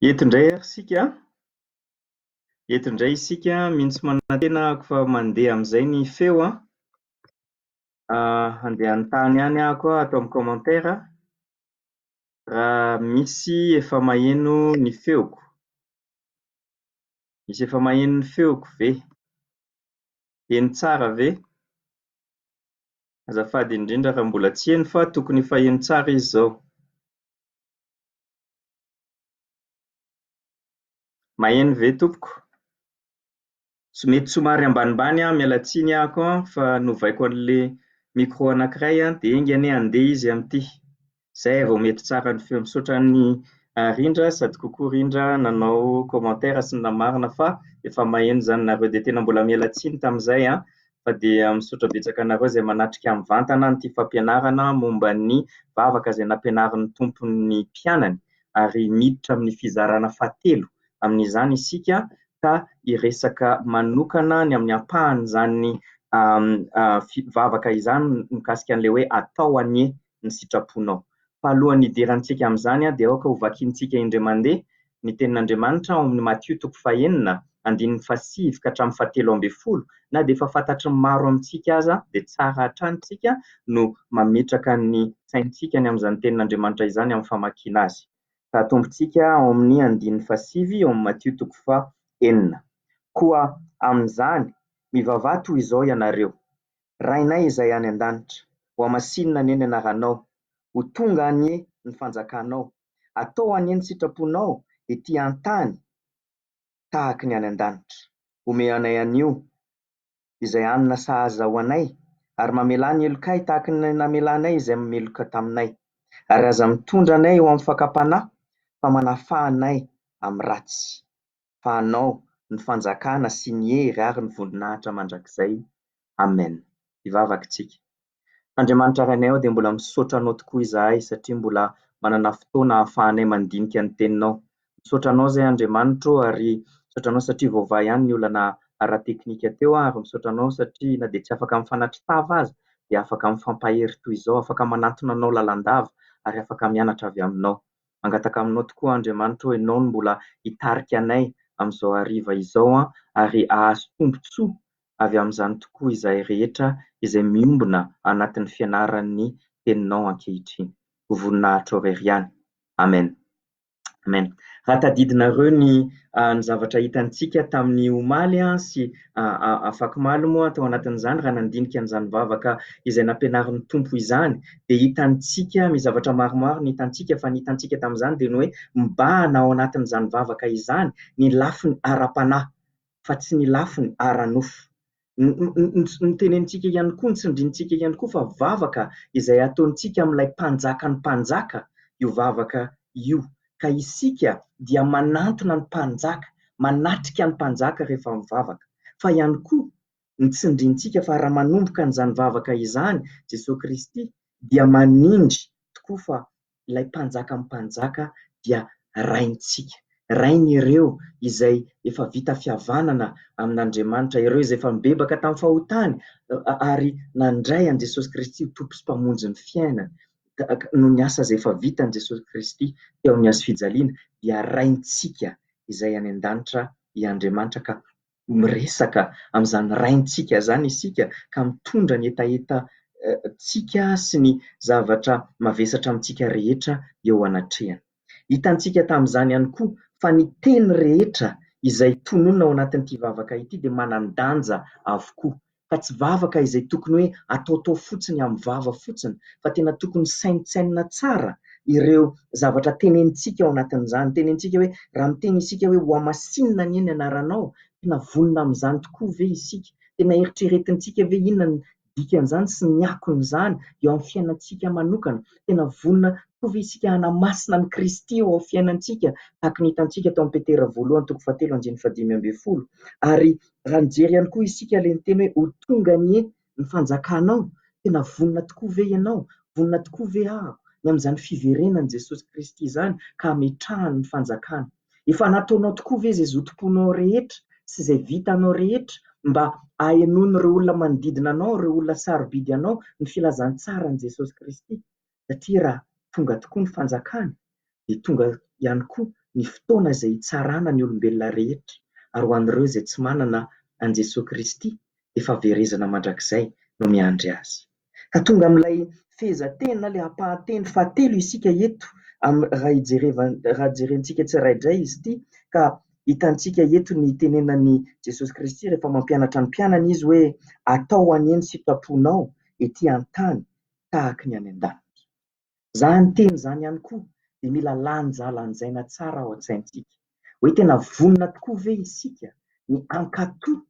Eto indray ary isika, eto indray isika mintsy manantena fa mandeha amin'izay ny feo andeha an-tany ihany ahako atao amin'ny commentaire raha misy efa maheno ny feoko. Misy efa maheno ny feoko ve? Heno tsara ve? Azafady indrindra raha mbola tsy heno fa tokony efa heno tsara izy izao. Maheno ve tompoko? Mety somary ambanimbany mialatsiny ahako fa novaiko an'le micro anankiray dia engany andeha izy amin'ity. Zay vao mety tsara ny feo. Misaotra ny rindra sady kokoa rindra nanao commentaire sy ny namarina fa efa maheno zany nareo dia tena mbola mialatsiny tamin'izay fa dia misaotra betsaka anareo izay manatrika mivantana nyity fampianarana momba ny vavaka izay nampianarin'ny tompon'ny mpianany ary miditra amin'ny fizarana fahatelo amin'izany isika ka hiresaka manokana ny amin'ny ampahan'izany vavaka izany mikasika an'ilay hoe atao anie ny sitraponao. Fahalohan'ny hidirantsika amin'izany dia aoka ho vakiantsika indray mandeha ny tenin'Andriamanitra ao amin'ny Matthieu 4:9 ka hatramin'ny 7:10 na dia efa fantatry ny maro amintsika aza dia tsara hatrantsika no mametraka ny saintsika ny amin'izany tenin'Andriamanitra izany amin'ny famakiana azy. Ka atombontsika ao amin'ny 9:7 ao amin'ny Matthieu 4:9. Koa amin'izany mivavaha toy izao ianareo: Rainay izay any an-danitra, ho amasinina anie ny anaranao, ho tonga anie ny fanjakanao, atao anie ny sitraponao ety an-tany tahaka ny any an-danitra. Omeo anay anio izay hanina sahaza ho anay, ary mamelà ny elokay tahaka ny namelanay izay mameloka taminay, ary aza mitondra anay eo amin'ny fakapanahy fa manafahanay amin'ny ratsy. Fa anao ny fanjakana sy ny hery ary ny voninahitra mandrakizay. Amen. Hivavaka isika. Andriamanitra rainay ao dia mbola misaotra anao tokoa izahay satria mbola manana fotoana ahafahanay mandinika ny teninao. Misaotra anao izay Andriamanitra ary misaotra anao satria vaovao ihany ny olana ara-teknika teo ary misaotra anao satria na dia tsy afaka mifanatry tava aza dia afaka mifampahery toy izao, afaka manantona anao lalandava ary afaka mianatra avy aminao. Mangataka aminao tokoa Andriamanitra hoe ianao no mbola hitarika anay amin'izao hariva izao ary ahazo tombotsoa avy amin'izany tokoa izahay rehetra izay miombona anatin'ny fianaran'ny teninao ankehitriny. Ho voninahitra irery ihany. Amen. Amen. Raha tadidinareo ny zavatra hitantsika tamin'ny omaly sy afaky-maly moa tao anatin'izany raha nandinika an'izany vavaka izay nampianarin'ny tompo izany dia hitantsika mizavatra maromaro ny hitantsika fa ny hitantsika tamin'izany dia ny hoe mibahana ao anatin'izany vavaka izany ny lafiny ara-panahy fa tsy ny lafiny ara-nofo. Ny tenenitsika ihany koa, ny tsindrintsika ihany koa fa vavaka izay ataontsika amin'ilay mpanjakan'ny mpanjaka io vavaka io. Ka isika dia manantona ny mpanjaka, manatrika ny mpanjaka rehefa mivavaka. Fa ihany koa ny tsindrintsika fa raha manomboka an'izany vavaka izany Jesosy Kristy dia manindry tokoa fa ilay mpanjakan'ny mpanjaka dia raintsika. Rain'ireo izay efa vita fihavanana amin'Andriamanitra, ireo izay efa mibebaka tamin'ny fahotany ary nandray an' Jesosy Kristy ho tompo sy mpamonjy ny fiainana noho ny asa izay efa vitan'i Jesosy Kristy teo amin'ny hazo fijaliana dia raintsika izay any an-danitra i Andriamanitra ka miresaka amin'izany raintsika izany isika ka mitondra ny entaentantsika sy ny zavatra mavesatra amintsika rehetra eo anatrehany. Hitantsika tamin'izany ihany koa fa ny teny rehetra izay tononona ao anatin'ity vavaka ity dia manan-danja avokoa. Fa tsy vavaka izay tokony hoe ataotao fotsiny amin'ny vava fotsiny, fa tena tokony saintsainina tsara ireo zavatra tenenitsika ao anatin'izany. Tenenitsika hoe raha miteny isika hoe ho amasinina anie ny anaranao, tena vonona amin'izany tokoa ve isika? Tena eritreretintsika ve inona ny dikan'izany sy ny akon'izany eo amin'ny fiainantsika manokana? Tena vonona tokoa ve isika hanamasina ny Kristy eo amin'ny fiainantsika tahaka ny hitantsika tao amin'ny Petera 1:7-5. Ary raha nijery ihany koa isika ilay miteny hoe ho tonga anie ny fanjakanao, tena vonona tokoa ve ianao? Vonona tokoa ve aho ny amin'izany fiverenan'i Jesosy Kristy izany ka hametrahany ny fanjakana? Efa nataonao tokoa ve izay zotom-ponao rehetra sy izay vitanao rehetra mba hahenony ireo olona manodidina anao, ireo olona sarobidy anao ny filazantsara an'i Jesosy Kristy? Satria raha tonga tokoa ny fanjakana dia tonga ihany koa ny fotoana izay hitsarana ny olombelona rehetra, ary ho an'ireo izay tsy manana an Jesosy Kristy efa verezana mandrakizay no miandry azy. Ka tonga amin'ilay fehezanteny na ilay ampahan-teny fahatelo isika eto, raha jerentsika tsiraidray izy ity, ka hitantsika eto ny tenenan'i Jesosy Kristy rehefa mampianatra ny mpianany izy hoe atao aneny sitraponao ety an-tany tahaka ny any an-danitra. Izany teny izany ihany koa dia mila lanjalanjaina tsara ao an-tsaintsika hoe tena vonona tokoa ve isika ny ankatoa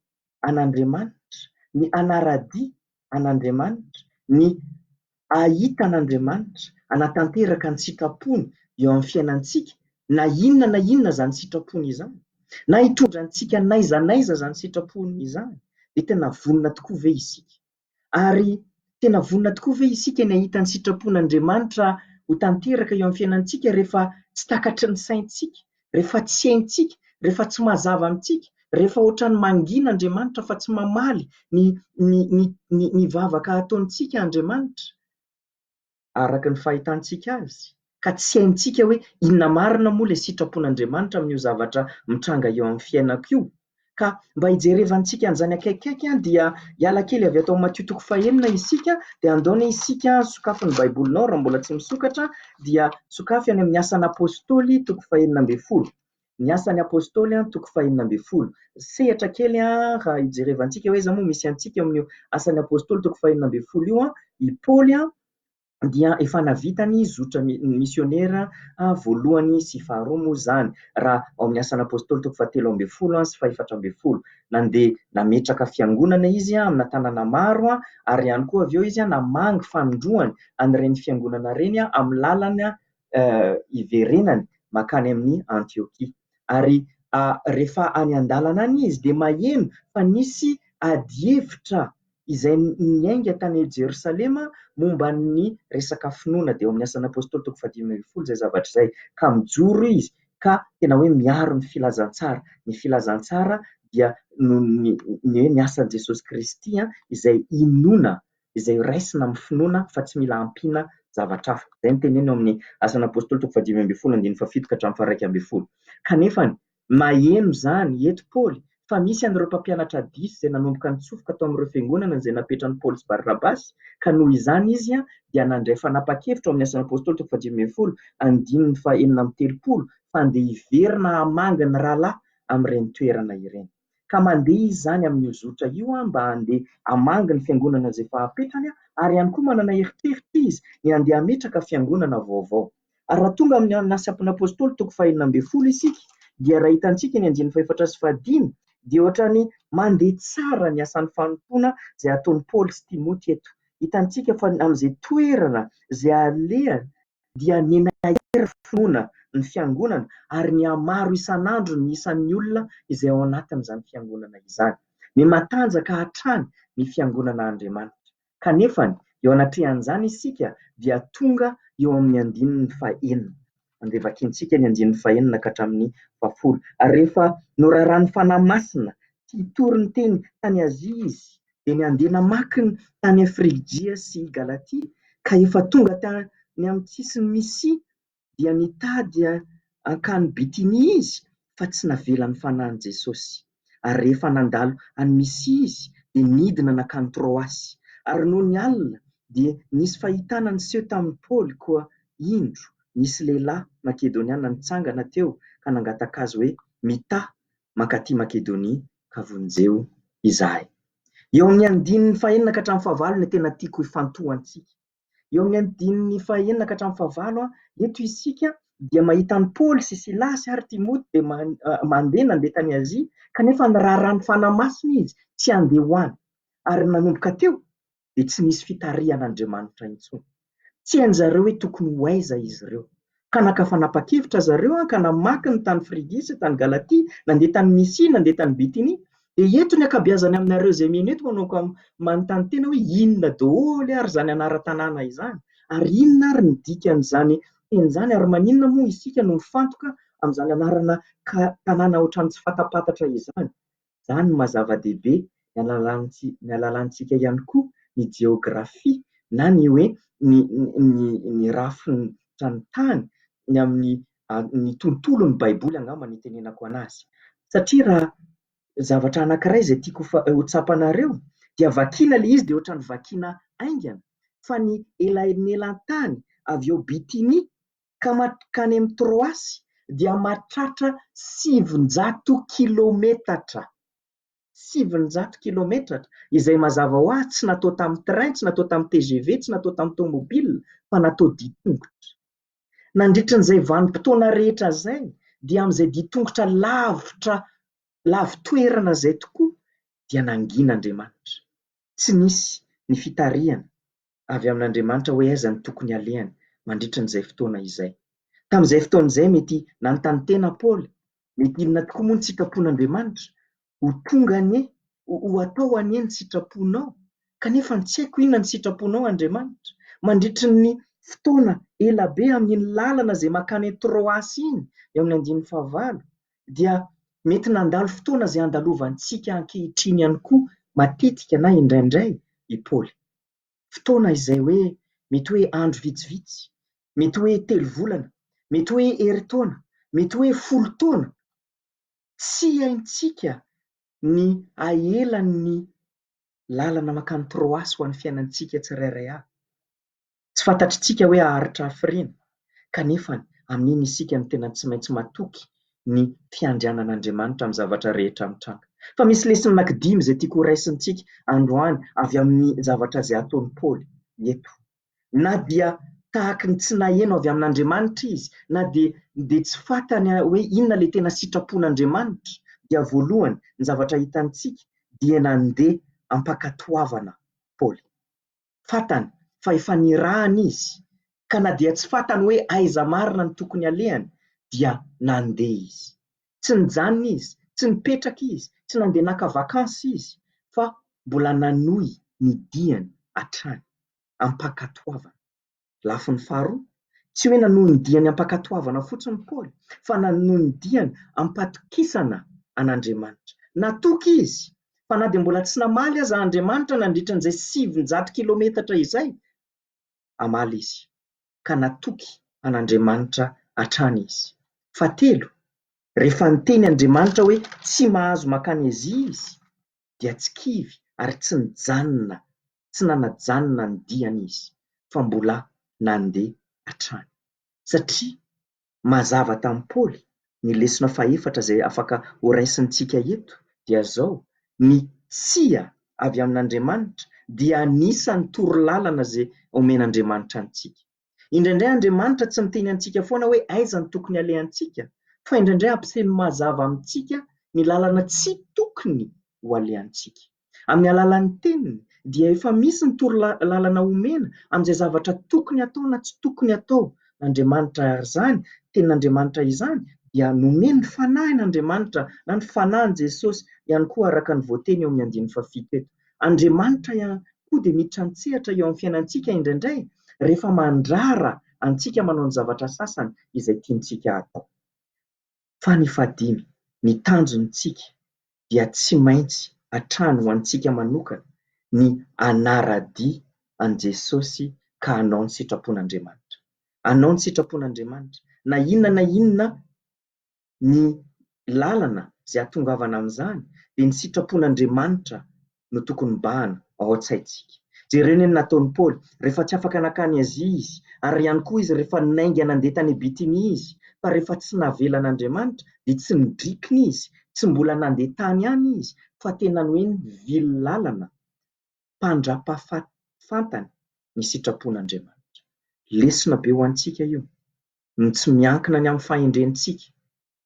an'Andriamanitra, ny anara-dia an'Andriamanitra, ny ahita an'Andriamanitra, anatanteraka ny sitrapony eo amin'ny fiainantsika, na inona izany sitrapony izany, na hitondra antsika n'aiza izany sitrapony izany, dia tena vonona tokoa ve isika? Ary tena vonona tokoa ve isika ny ahita ny sitrapon'Andriamanitra ho tanteraka eo amin'ny fiainantsika rehefa tsy takatry ny saintsika, rehefa tsy haintsika, rehefa tsy mazava amintsika, rehefa ohatran'ny mangin'Andriamanitra fa tsy mamaly ny vavaka ataontsika Andriamanitra araka ny fahitantsika azy, ka tsy haintsika hoe inona marina moa ilay sitrapon'Andriamanitra amin'io zavatra mitranga eo amin'ny fiainako io. Ka mba hijerevantsika an'izany akaikikaiky dia hiala kely avy atao Matthieu 4:9 isika, dia andaony isika sokafy ny baibolinao raha mbola tsy misokatra, dia sokafy any amin'ny Asan'ny Apôstôly 4:12. Ny Asan'ny Apôstôly 4:12. Sehatra kely raha hijerevantsika hoe aiza moa misy antsika amin'io Asan'ny Apôstôly 4:12 io, i Paoly dia efa navitany zotra misionera voalohany sy faharoa moa izany, raha ao amin'ny Asan'ny Apôstôly 13:10 sy 14:10. Nandeha nametraka fiangonana izy amina tanàna maro, ary ihany koa avy eo izy namangy fanondroany an'ireny fiangonana ireny amin'ny lalana iverenany makany amin'ny Antiokia. Ary rehefa any an-dalana any izy dia maheno fa nisy adievitra izay niainga tany Jerosalema momba ny resaka finoana, dia eo amin'ny Asan'ny Apôstôly 15:10 izay zavatra izay, ka mijoro izy ka tena hoe miaro ny filazantsara. Ny filazantsara dia ny hoe ny asan'i Jesosy Kristy izay inoana, izay raisina amin'ny finoana fa tsy mila ampiana zavatra hafa. Izay no teneny eo amin'ny Asan'ny Apôstôly 15:17-18. Kanefa maheno izany eto Paoly fa misy an'ireo mpampianatra diso izay nanomboka nitsofoka tao amin'ireo fiangonana izay napetran'i Paoly sy Barnabasy, ka noho izany izy dia nandray fanapa-kevitra ao amin'ny Asan'ny Apôstôly 15:9-13 fa andeha hiverina hamangy ny rahalahy amin'ireny toerana ireny. Ka mandeha izy izany amin'io zotra io mba andeha hamangy ny fiangonana izay efa hapetrany, ary ihany koa manana eritreritra izy ny andeha hametraka fiangonana vaovao. Ary raha tonga amin'ny Asan'ny Apôstôly 4:12 isika, dia raha hitantsika ny 4 sy 5, dia ohatrany mandeha tsara ny asan'ny fanompoana izay ataon'i Paoly sy Timoty eto. Hitantsika fa amin'izay toerana izay alehany dia nenahira finoana ny fiangonana, ary ny hamaro isan'andro ny isan'ny olona izay ao anatin'izany fiangonana izany. Ny matanjaka hatrany ny fiangonana Andriamanitra. Kanefa eo anatrehan'izany isika dia tonga eo amin'ny 9:9. Andeha vakiantsika ny 9:9 ka hatramin'ny 10. Ary rehefa noraran'ny fanahy masina tsy hitory ny teny tany Azia izy, dia ny andeha namaky ny tany Frigia sy Galatia, ka efa tonga tany amin'ny sisiny Misia, dia nitady ankany Bitinia izy, fa tsy navela ny fanahin'i Jesosy. Ary rehefa nandalo any Misia izy, dia nidina nakany Troasy. Ary noho ny alina dia nisy fahitana niseho tamin'i Paoly koa indro. Nisy lehilahy Makedoniana nitsangana teo ka nangataka azy hoe mitaha mankaty Makedonia ka vonjeo izahay. Eo amin'ny 9:9 ka hatramin'ny 10 ny tena tiako ifantohantsika. Eo amin'ny 9:9 ka hatramin'ny 10 eto isika dia mahita ny Paoly sy Silasy ary Timoty dia nandeha tany Azia, kanefa niraran'ny fanahy masina izy tsy andeha ho any. Ary nanomboka teo dia tsy nisy fitarihan'Andriamanitra intsony. Tsy hain'zareo hoe tokony ho aiza izy ireo. Ka naka fanapa-kevitra zareo ka namaky ny tany Frigia sy tany Galatia, nandeha tany Misia, nandeha tany Bitinia. Dia eto ny akabeazany aminareo izay mihaino eto manao manontany tena hoe inona daholo ary izany anara-tanàna izany, ary inona ary ny dikan'izany teny izany, ary maninona moa isika no mifantoka amin'izany anarana tanàna ohatran'ny tsy fatapantatra izany. Izany mazava-dehibe ny alalantsika ihany koa ny jeografia na ny hoe ny rafin'ny tany ny amin'ny ny tontolon'ny baiboly angamba ny tenenako anazy, satria raha zavatra anankiray izay tiako ho tsapanareo dia vakiana le izy dia ohatran'ny vakiana aingana, fa ny elanelantany avy eo Bitinia ka mankany amin'ny Troasy dia mahatratra 700 kilometatra. 700 kilometatra izay mazava ho azy tsy natao tamin'ny train, tsy natao tamin'ny TGV, tsy natao tamin'ny tomobile, fa natao ditongotra. Nandritran'izay vanim-potoana rehetra zay dia amin'izay ditongotra lavo toerana zay tokoa dia nangin'Andriamanitra. Tsy nisy ny fitarihana avy amin'Andriamanitra hoe aiza ny tokony alehany mandritran'izay fotoana izay. Tamin'izay fotoana izay mety nanontany tena Paoly, mety inona tokoa moa ny sitrapon'Andriamanitra ho tonga anie, ho atao anie ny sitraponao, kanefa tsy haiko inona ny sitraponao Andriamanitra. Mandritry ny fotoana elabe amin'iny lalana izay mankany Troasy iny eo amin'ny 9 dia mety nandalo fotoana izay andalovantsika ankehitriny ihany koa matetika na indraindray i Paoly. Fotoana izay hoe mety hoe andro vitsivitsy, mety hoe 3 volana, mety hoe herintaona, mety hoe 10 taona. Tsy haintsika ny ahelan'ny lalana mankany Troasy ho an'ny fiainantsika tsirairay avy. Tsy fantatritsika hoe haharitra hafirena, kanefa amin'iny isika no tena tsy maintsy matoky ny fiandrianan'Andriamanitra amin'ny zavatra rehetra mitranga. Fa misy lesona anankidimy izay tiako raisintsika androany avy amin'ny zavatra izay ataon'i Paoly eto. Na dia tahaka ny tsy naheno avy amin'Andriamanitra izy, na dia tsy fantany hoe inona le tena sitrapon'Andriamanitra, dia voalohany ny zavatra hitantsika dia nandeha ampakatoavana Paoly. Fantany fa efa nirahana izy, ka na dia tsy fantany hoe aiza marina ny tokony alehany dia nandeha izy. Tsy nijanona izy, tsy nipetraka izy, tsy nandeha naka vakansy izy, fa mbola nanohy ny diany hatrany ampakatoavana. Lafy ny faharoa, tsy hoe nanohy ny diany ampakatoavana fotsiny Paoly, fa nanohy ny diany ampatokisana an'Andriamanitra. Natoky izy, fa na dia mbola tsy namaly aza Andriamanitra nandritran'izay 700 kilometatra izay, amaly izy, ka natoky an'Andriamanitra hatrany izy. Fahatelo, rehefa niteny Andriamanitra hoe tsy mahazo mankany Azia izy, dia tsy kivy ary tsy nijanona, tsy nanajanona ny diany izy, fa mbola nandeha hatrany. Satria mazava tamin'i Paoly ny lesona fahefatra izay afaka ho raisintsika eto dia zao: ny tsia avy amin'Andriamanitra dia anisan'ny torolalana izay omen'Andriamanitra antsika. Indraindray Andriamanitra tsy miteny antsika foana hoe aiza ny tokony alehantsika, fa indraindray ampiasainy mazava amintsika ny lalana tsy tokony ho alehantsika. Amin'ny alalan'ny teniny dia efa misy ny torolalana omena amin'izay zavatra tokony atao na tsy tokony atao. Andriamanitra izany, tenin'Andriamanitra izany dia nomeny ny fanahin'Andriamanitra na ny fanahin' Jesosy ihany koa araka ny voateny eo amin'ny 7 eto. Andriamanitra ihany koa dia miditra an-tsehatra eo amin'ny fiainantsika indraindray rehefa mandrara antsika manao ny zavatra sasany izay tiantsika atao. Fa ny fahadimy, ny tanjontsika dia tsy maintsy hatrany ho antsika manokana ny anara-dia an' Jesosy ka hanao ny sitrapon'Andriamanitra. Hanao ny sitrapon'Andriamanitra na inona ny lalana izay hatongavana amin'izany dia ny sitrapon'Andriamanitra no tokony mibahana ao an-tsaintsika. Jerena ny nataon'i Paoly rehefa tsy afaka nakany Azia izy, ary ihany koa izy rehefa nainga nandeha tany Bitinia izy, fa rehefa tsy navela an'Andriamanitra dia tsy nidrikiny izy, tsy mbola nandeha tany ihany izy, fa tena hoe nivily lalana mpandrapafantany ny sitrapon'Andriamanitra. Lesona be ho antsika io, ny tsy miankina ny amin'ny fahendrentsika,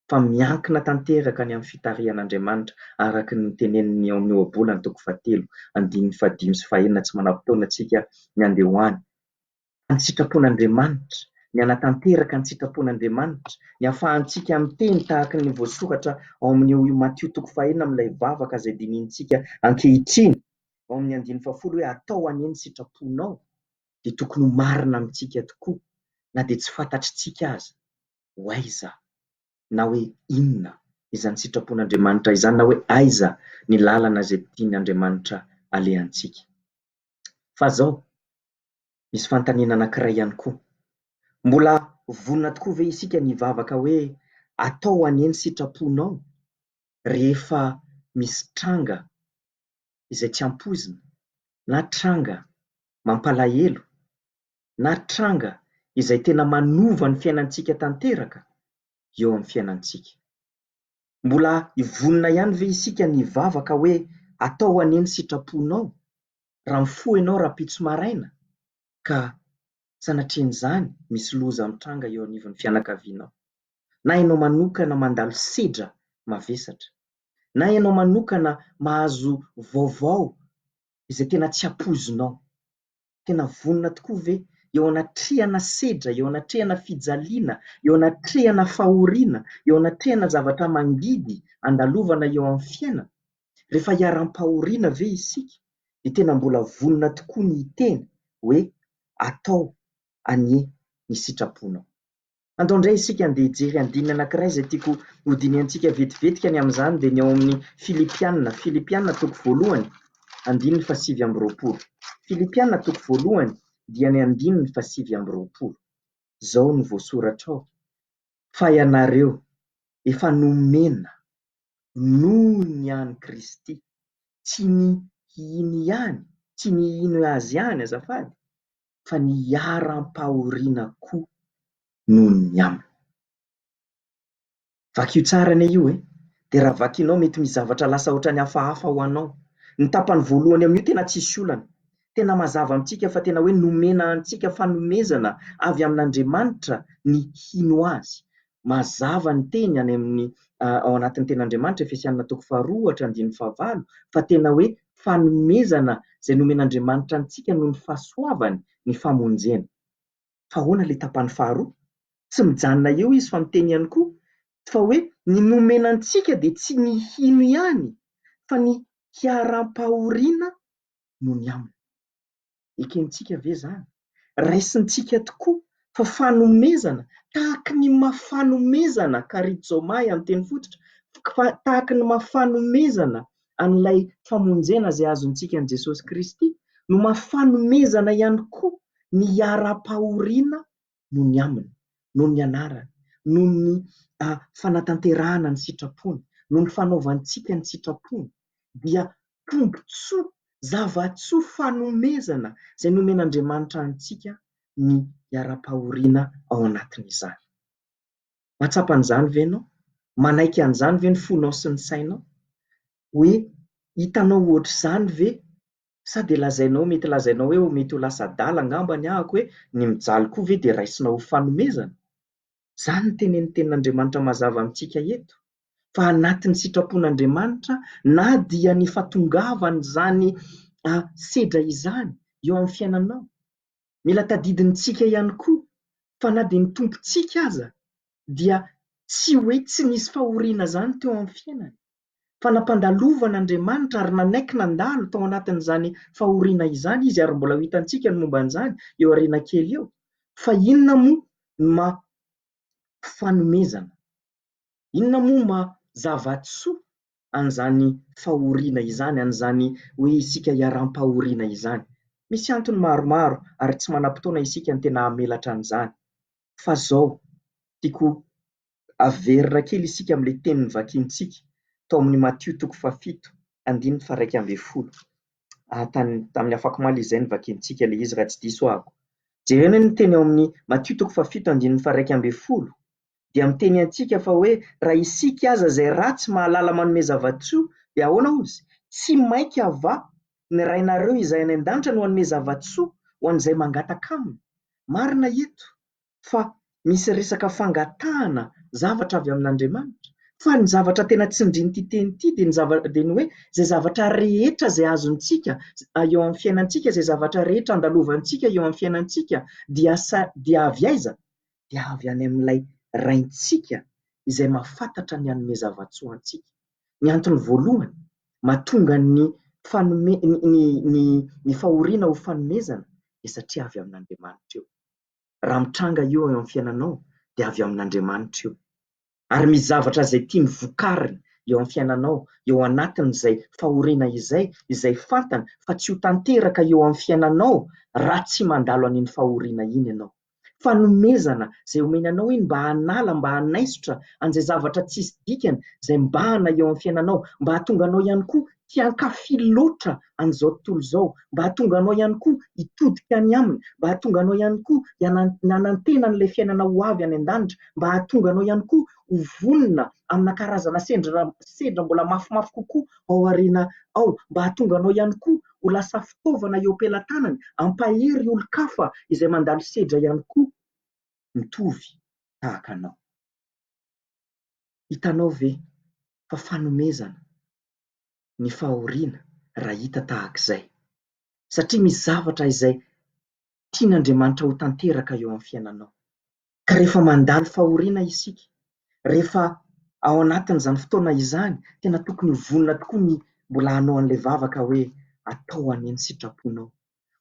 fa miankina tanteraka ny amin'ny fitarihan'Andriamanitra araka ny teneniny ao amin'ny ohabolana 3, 5 sy 9 tsy manam-potoana antsika ny andeha hoany. Ny sitrapon'Andriamanitra, ny anatanteraka ny sitrapon'Andriamanitra, ny ahafahantsika miteny tahaka ny voasoratra ao amin'ny Matthieu 4 amin'ilay vavaka izay dinihintsika ankehitriny ao amin'ny 10 hoe atao anie ny sitraponao, dia tokony ho marina amintsika tokoa, na dia tsy fantatritsika aza ho aiza na hoe inona izany sitrapon'Andriamanitra izany, na hoe aiza ny lalana izay tiany Andriamanitra alehantsika. Fa zao misy fanontaniana anankiray ihany koa. Mbola vonona tokoa ve isika ny vavaka hoe atao aneny sitraponao rehefa misy tranga izay tsy ampozina, na tranga mampalahelo, na tranga izay tena manova ny fiainantsika tanteraka eo amin'ny fiainantsika. Mbola ivonona ihany ve isika ny vavaka hoe atao aneny sitraponao raha mifoha ianao rapitso maraina ka sanatrian'izany misy loza mitranga eo anivon'ny fianakavianao, na ianao manokana mandalo sedra mavesatra, na ianao manokana mahazo vaovao izay tena tsy ampozinao. Tena vonona tokoa ve eo anatrehana sedra, eo anatrehana fijaliana, eo anatrehana fahoriana, eo anatrehana zavatra mangidy andalovana eo amin'ny fiainana. Rehefa hiaram-pahoriana ve isika dia tena mbola vonona tokoa ny teny hoe atao anie ny sitraponao. Andao indray isika andeha hijery andininy anankiray izay tiako hodiniantsika vetivetika ny amin'izany dia ny ao amin'ny Filipianina. Filipianina toko voalohany, andininy 7:20. Filipianina toko voalohany dia ny andininy 7:20. Zao no voasoratra ao: fa ianareo efa nomena noho ny an'i Kristy, tsy ny ino ihany, tsy ny ino azy ihany azafady, fa ny hiaram-pahoriana koa noho ny aminy. Vaky io tsara anie io dia raha vakinao mety misy zavatra lasa ohatran'ny hafahafa ho anao. Ny tapany voalohany amin'io tena tsisy olana, tena mazava amintsika fa tena hoe nomena antsika fanomezana avy amin'Andriamanitra ny hino azy. Mazava ny teny any amin'ny ao anatin'ny ten'Andriamanitra, Efesianina toko 4:9, fa tena hoe fanomezana izay nomen'Andriamanitra antsika noho ny fahasoavany ny famonjena. Fa ahoana ilay tapany faharoa? Tsy mijanona eo izy fa miteny ihany koa fa hoe ny nomena antsika dia tsy ny hino ihany fa ny hiaram-pahoriana noho ny aminy. Ekentsika ve zany? Raisintsika tokoa fa fanomezana tahaka ny mafanomezana karizomai amin'ny teny fototra, tahaka ny mafanomezana an'ilay famonjena izay azontsika an'i Jesosy Kristy, no mafanomezana ihany koa ny hiaram-pahoriana noho ny aminy, noho ny anarany, noho ny fanatanterahana ny sitrapony, noho ny fanaovantsika ny sitrapony. Dia tombontsoa, zavatsoa fanomezana izay nomen'Andriamanitra antsika ny hiaram-pahoriana ao anatin'izany. Mahatsapa an'izany ve ianao? Manaiky an'izany ve ny fonao sy ny sainao? Hoe hitanao ohatr'izany ve? Sady lazainao, mety lazainao hoe mety ho lasa adala angamba ny ahako hoe ny mijaly koa ve dia raisinao ho fanomezana? Izany no tenen'ny tenin'Andriamanitra mazava amintsika eto. Fa anatin'ny sitrapon'Andriamanitra na dia ny fatongavany izany sedra izany eo amin'ny fiainanao, mila tadidintsika ihany koa fa na dia ny tompontsika aza dia tsy hoe tsy nisy fahoriana izany teo amin'ny fiainany, fa nampandalovana ary nanaiky nandalo tao anatin'izany fahoriana izany izy, ary mbola ho hitantsika ny momba an'izany eo aoriana kely eo. Fa inona moa fanomezana? Inona moa zavatsoa an'izany fahoriana izany, an'izany hoe isika hiaram-pahoriana izany? Misy antony maromaro ary tsy manam-potoana isika ny tena hamelatra an'izany. Fa zao tiako averina kely isika amin'ilay teniny vakiantsika tao amin'ny Matthieu toko 7:1-10. Tamin'ny afaka omaly izay ny vakiantsika ilay izy raha tsy diso ahako. Jerena ny teny ao amin'ny Matthieu toko 7:1-11 dia miteny antsika fa hoe raha isika aza izay ratsy mahalala manome zavatsoa dia ahoana ozy? Tsy mainky ava ny rainareo izay any an-danitra no hanome zavatsoa ho an'izay mangataka aminy. Marina eto fa misy resaka fangatahana zavatra avy amin'Andriamanitra, fa ny zavatra tena tsindrian'ity teny ity dia ny hoe izay zavatra rehetra izay azontsika eo amin'ny fiainantsika, izay zavatra rehetra andalovantsika eo amin'ny fiainantsika dia avy aiza? Dia avy any amin'ilay raintsika izay mahafantatra ny hanome zavatsoa antsika. Ny antony voalohany mahatonga ny fahoriana ho fanomezana dia satria avy amin'Andriamanitra eo. Raha mitranga eo amin'ny fiainanao dia avy amin'Andriamanitra eo. Ary misy zavatra izay tiany vokariny eo amin'ny fiainanao, eo anatin'izay fahoriana izay fantany fa tsy ho tanteraka eo amin'ny fiainanao raha tsy mandalo an'iny fahoriana iny ianao. fanomezana zay omeny anao iny mba hanala, mba hanaisotra an'izay zavatra tsisy dikany zay mbahana eo amin'ny fiainanao, mba hahatonga anao ihany koa tiankafy loatra an'izao tontolo izao, mba hahatonga anao ihany koa hitodika any aminy, mba hahatonga anao ihany koa nanantena an'ilay fiainana ho avy any an-danitra, mba hahatonga anao ihany koa ho vonona amina karazana sendra mbola mafimafy kokoa ao aoriana ao, mba hahatonga anao ihany koa ho lasa fitaovana eo am-pelantanany ampahery olon-kafa izay mandalo sedra ihany koa mitovy tahaka anao. Hitanao ve fa fanomezana ny fahoriana raha hita tahak'izay, satria misy zavatra izay tian'Andriamanitra ho tanteraka eo amin'ny fiainanao. Ka rehefa mandalo fahoriana isika, rehefa ao anatin'izany fotoana izany, tena tokony ho vonona tokoa ny mbola hanao an'ilay vavaka hoe atao aneny sitraponao,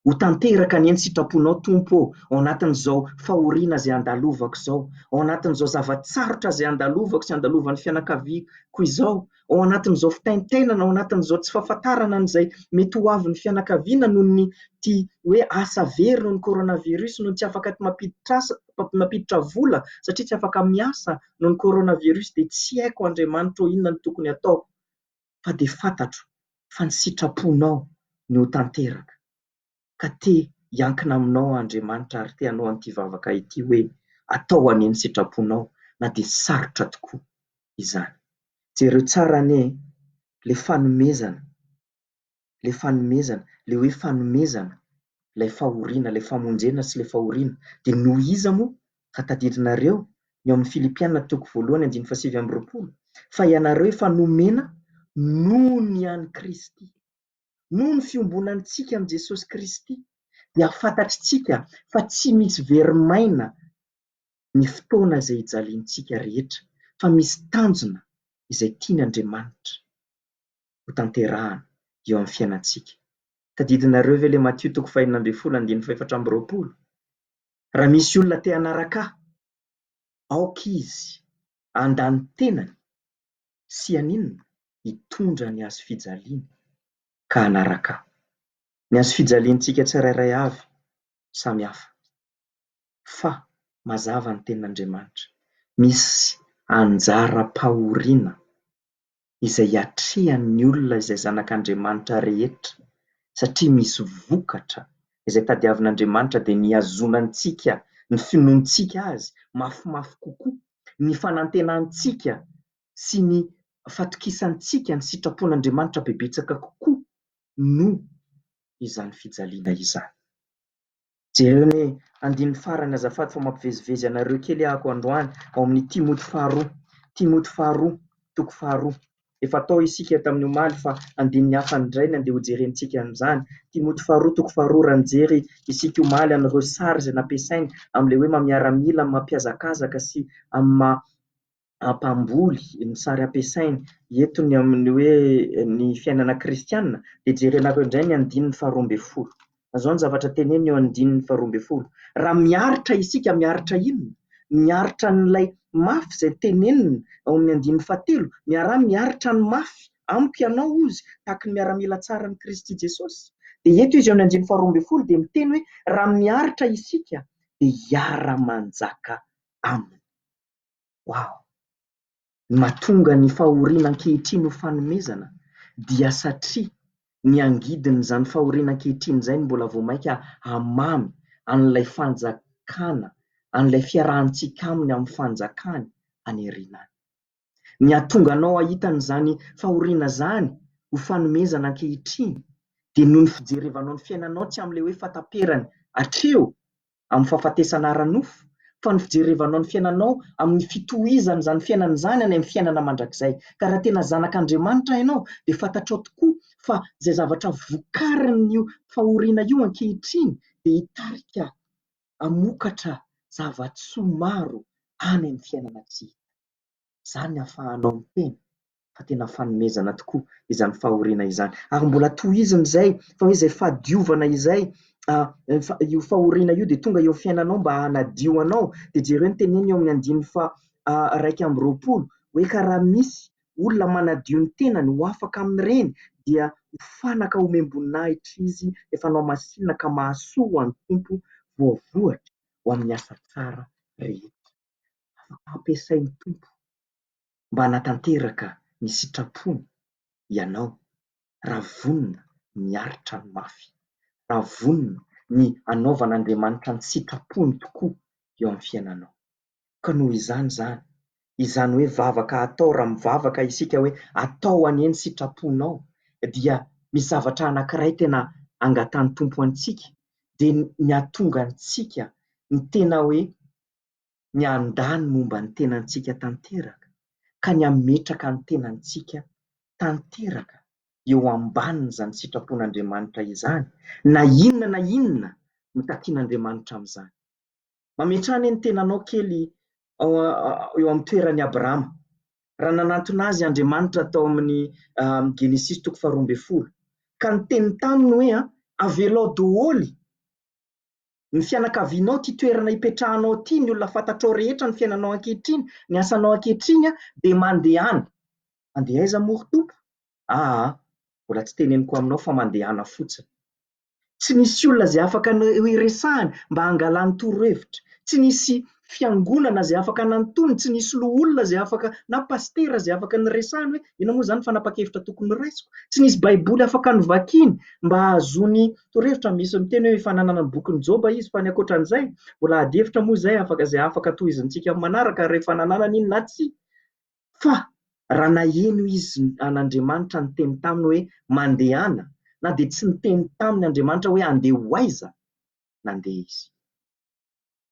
ho tanteraka aneny sitraponao Tompo ao anatin'izao fahoriana izay andalovako izao, ao anatin'izao zavatsarotra izay andalovako sy andalovan'ny fianakaviako izao, ao anatin'izao fitaintainana, ao anatin'izao tsy fahafantarana an'izay mety ho avin'ny fianakaviana noho ny ty hoe asa very noho ny coronavirus, noho ny tsy afaka mampiditra vola satria tsy afaka miasa noho ny coronavirus, dia tsy haiko Andriamanitra inona no tokony atao, fa dia fantatro fa ny sitraponao no ho tanteraka. Ka te hiankina aminao Andriamanitra ary te hanao an'ity vavaka ity hoe atao aneny sitraponao na dia sarotra tokoa izany. Jereo tsara anie le fanomezana, le hoe fanomezana, ilay fahoriana, ilay famonjena sy ilay fahoriana dia noho iza moa ka tadidinareo ny amin'ny Filipianina 1:8-9, fa ianareo efa nomena noho ny an'i Kristy, noho ny fiombonantsika amin'i Jesosy Kristy, dia fantatritsika fa tsy misy verimaina ny fotoana izay hijaliantsika rehetra, fa misy tanjona izay tian'Andriamanitra ho tanterahana eo amin'ny fiainantsika. Tadidinareo ve ilay Matthieu 5:24? Raha misy olona te hanaraka ahy, aoka izy handany tenany sy haninona, hitondra ny hazo fijaliana ka hanaraka ahy. Ny hazo fijaliantsika tsirairay avy samy hafa, fa mazava ny tenin'Andriamanitra, misy anjara-pahoriana izay hatrehan'ny olona izay zanak'Andriamanitra rehetra, satria misy vokatra izay tadiavin'Andriamanitra dia nihazonantsika, ny finoantsika azy mafimafy kokoa, ny fanantenantsika sy ny fatokisantsika ny sitrapon'Andriamanitra bebetsaka kokoa no izany fijaliana izany. Jereo ny andin'ny farany azafady fa mampivezivezy anareo kely ahako androany ao amin'ny Timoty 2:2. Efa atao isika tamin'ny omaly fa andin'ny hafa indray ny andeha hojerentsika amin'izany. Timoty 2:2 raha nijery isika omaly an'ireo sary izay nampiasainy amin'ilay hoe mamiaramila, mampiazakazaka sy amin'ny mpamboly ny sary ampiasainy entony amin'ny hoe ny fiainana kristianina, dia jerenareo indray ny andin'ny 12. Azao ny zavatra teneny eo andin'ny 12. Raha miaritra isika, miaritra inona? Miaritra n'ilay mafy izay tenenina ao amin'ny andin'ny 7, miaritra ny mafy amiko ianao ozy tahaka ny miaramila tsara ny Kristy Jesosy. Dia eto izy ao amin'ny andin'ny 12 dia miteny hoe raha miaritra isika dia hiara-manjaka aminy. Wow! Mahatonga ny fahoriana ankehitriny ho fanomezana dia satria ny angidin'izany fahoriana ankehitriny izay ny mbola vao mainka hamamy an'ilay fanjakana, an'ilay fiarahantsika aminy amin'ny fanjakany any aoriana. Ny hahatonga anao ahitan'izany fahoriana izany ho fanomezana ankehitriny dia noho ny fijerevanao ny fiainanao tsy amin'ilay hoe fataperany hatreo amin'ny fahafatesana ara-nofo, fa ny fijerevanao ny fiainanao amin'ny fitohizana izany fiainana izany any amin'ny fiainana mandrakizay. Ka raha tena zanak'Andriamanitra ianao dia fantatrao tokoa fa izay zavatra vokarin'io fahoriana io ankehitriny dia hitarika hamokatra zava-tsoa maro any amin'ny fiainanantsika. Izany ahafahanao miteny fa tena fanomezana tokoa izany fahoriana izany. Ary mbola tohizina izay fa hoe izay fahadiovana izay, io fahoriana io dia tonga eo fiainanao mba hanadio anao. Dia jereo ny teneny eo amin'ny 2:20 hoe ka raha misy olona manadio ny tenany ho afaka amin'ireny dia ho fanaka homem-boninahitra izy efa anao masinina ka mahasoa ho an'ny Tompo voavoatra ho amin'ny asa tsara rehetra. Ampiasain'ny tompo mba hanatanteraka ny sitrapony ianao raha vonona miaritra ny mafy, raha vonona ny anaovan'Andriamanitra ny sitrapony tokoa eo amin'ny fiainanao. Ka noho izany hoe vavaka atao, raha mivavaka isika hoe atao aneny sitraponao, dia misy zavatra anankiray tena angatahany tompo antsika, dia ny ahatonga antsika ny tena hoe ny andany momba ny tenantsika tanteraka, ka ny ametraka ny tenantsika tanteraka eo ambanin' izany sitrapon'Andriamanitra izany, na inona no takian'Andriamanitra amin'izany. Mametrahany ny tenanao kely eo amin'ny toeran'i Abrahama. Raha nanantona azy Andriamanitra tao amin'ny Genesis 12, ka ny teniny taminy hoe avelao daholo ny fianakavianao ty toerana ipetrahanao ty, ny olona fantatrao rehetra ny fiainanao ankehitriny, ny asanao ankehitriny, dia mandehana. Andeha aiza moa Tompo? Mbola tsy teneniko aminao fa mandehana fotsiny. Tsy nisy olona izay afaka iresahany mba hangalany torohevitra, tsy nisy fiangonana izay afaka nantonony, tsy nisy loholona izay afaka, na pastera izay afaka niresahany hoe inona moa izany fanapa-kevitra tokony raisiko, tsy nisy baiboly afaka nivakiany mba ahazony torohevitra. Misy miteny hoe fananana ny bokin'ny Joba izy, fa ny ankoatran'izay mbola ady hevitra moa izay izay afaka tohizintsika manaraka rehefa nananana iny na tsy. Fa raha naheno izy an'Andriamanitra ny teny taminy hoe mandehana, na dia tsy niteny taminy Andriamanitra hoe andeha ho aiza, nandeha izy.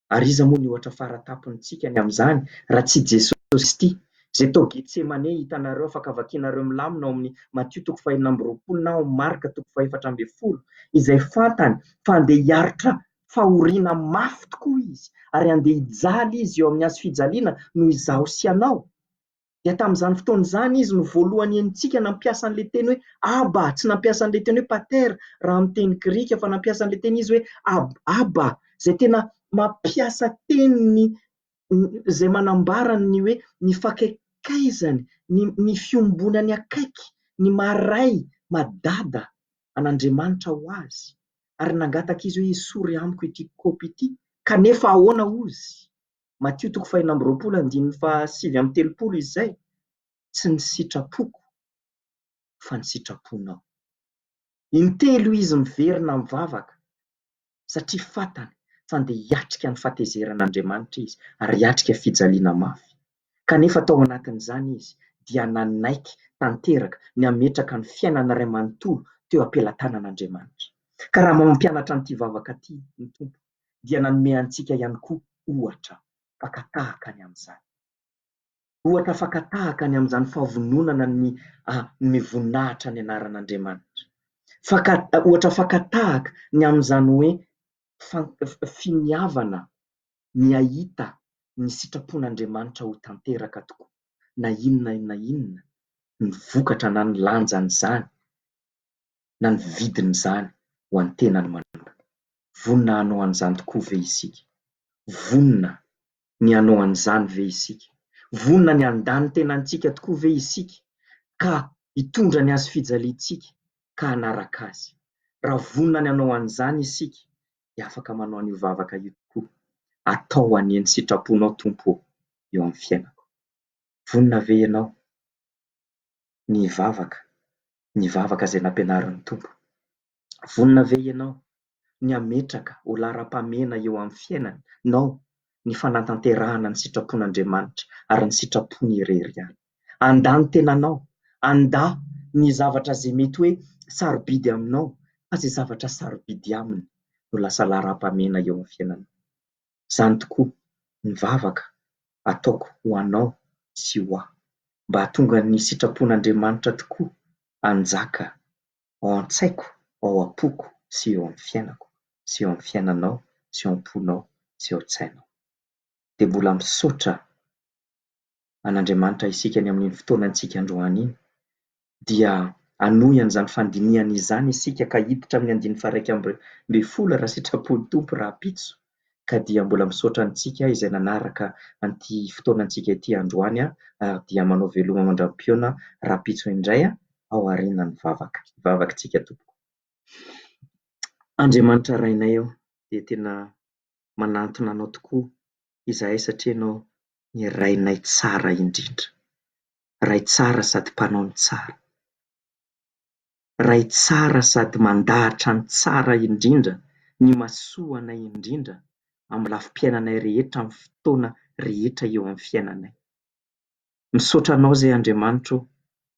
Ary iza moa ny ohatra faratapontsika ny amin'izany raha tsy Jesosy ity, izay tao Getsemane, hitanareo afaka vakianareo milamina ao amin'ny Matthieu 4:20 na ao amin'ny Marka 4:10, izay fantany fa andeha hiaritra fahoriana mafy tokoa izy, ary andeha hijaly izy eo amin'ny hazo fijaliana noho izaho sy ianao. Dia tamin'izany fotoana izany izy no voalohany antsika nampiasa an'ilay teny hoe Aba, tsy nampiasa an'ilay teny hoe Pater raha amin'ny teny Grika, fa nampiasa an'ilay teny izy hoe Aba, izay tena mampiasa teny izay manambara ny hoe ny fakaikaizany, ny fiombonany akaiky, ny maray madada an'Andriamanitra ho azy, ary nangataka izy hoe isory amiko ity kaopy ity, kanefa ahoana ozy? Matthieu 4:7-30 izay, tsy ny sitrapoko fa ny sitraponao. Intelo izy miverina mivavaka satria fantany fa andeha hiatrika ny fahatezeran'Andriamanitra izy, ary hiatrika fijaliana mafy. Kanefa tao anatin'izany izy dia nanaiky tanteraka ny ametraka ny fiainana iray manontolo teo am-pelatanan'Andriamanitra. Ka raha mampianatra an'ity vavaka ity ny Tompo, dia nanome antsika ihany koa ohatra fakatahaka ny amin'izany. Ohatra fakatahaka ny amin'izany fahavononana ny voninahitra ny anaran'Andriamanitra. Ohatra fakatahaka ny amin'izany hoe finiavana ny ahita ny sitrapon'Andriamanitra ho tanteraka tokoa, na inona ny vokatra na ny lanjan'izany na ny vidin'izany ho an'ny tenany manokana. Vonona hanao an'izany tokoa ve isika? Vonona ny hanao an'izany ve isika? Vonona ny handany tenantsika tokoa ve isika, ka hitondra ny hazo fijaliantsika ka hanaraka azy? Raha vonona ny hanao an'izany isika, dia afaka manao an'io vavaka io tokoa. Atao aneny sitraponao Tompo eo amin'ny fiainako. Vonona ve ianao ny vavaka izay nampianaran'ny Tompo? Vonona ve ianao ny ametraka ho laharam-pamena eo amin'ny fiainanao, ny fanatanterahana ny sitrapon'Andriamanitra ary ny sitrapony irery ihany? Andany tenanao, anda ny zavatra izay mety hoe sarobidy aminao, fa izay zavatra sarobidy aminy no lasa laharam-pamena eo amin'ny fiainana. Izany tokoa ny vavaka ataoko ho anao sy ho aho, mba hahatonga ny sitrapon'Andriamanitra tokoa hanjaka ao an-tsaiko, ao am-poko sy eo amin'ny fiainako, sy eo amin'ny fiainanao, sy eo am-ponao, sy eo an-tsainao. Dia mbola misaotra an'Andriamanitra isika ny amin'ny fotoanantsika androany iny, dia hanohy an'izany fandinihana izany isika ka hiditra amin'ny 120 raha sitrapon'ny Tompo raha pitso. Ka dia mbola misaotra antsika izay nanaraka an'ity fotoanantsika ity androany, dia manao veloma mandram-piona raha pitso indray ao aorianan'ny vavakantsika Tompo. Andriamanitra rainay eo, dia tena manantona anao tokoa izahay satria ianao ny rainay tsara indrindra. Ray tsara sady mpanao ny tsara. Ray tsara sady mandahatra ny tsara indrindra, ny mahasoa anay indrindra amin'ny lafim-piainanay rehetra, amin'ny fotoana rehetra eo amin'ny fiainanay. Misaotra anao izay Andriamanitro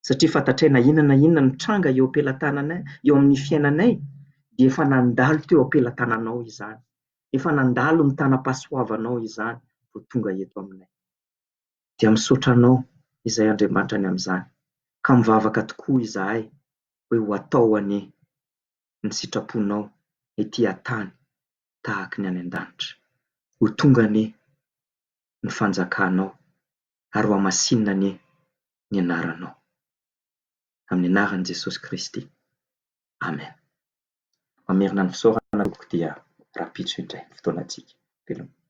satria fantatray na inona ny tranga eo am-pelatananay, eo amin'ny fiainanay, dia efa nandalo teo am-pelatananao izany. Efa nandalo ny tanam-pahasoavanao izany vao tonga eto aminay. Dia misaotra anao izay Andriamanitra any amin'izany. Ka mivavaka tokoa izahay hoe ho atao any ny sitraponao ety an-tany tahaka ny any an-danitra. Ho tonga ny fanjakanao ary ho hamasinina ny anaranao. Amin'ny anaran'i Jesosy Kristy. Amen. Mamerina ny fisaorana dia rapitso indray fotoanantsika. Veloma.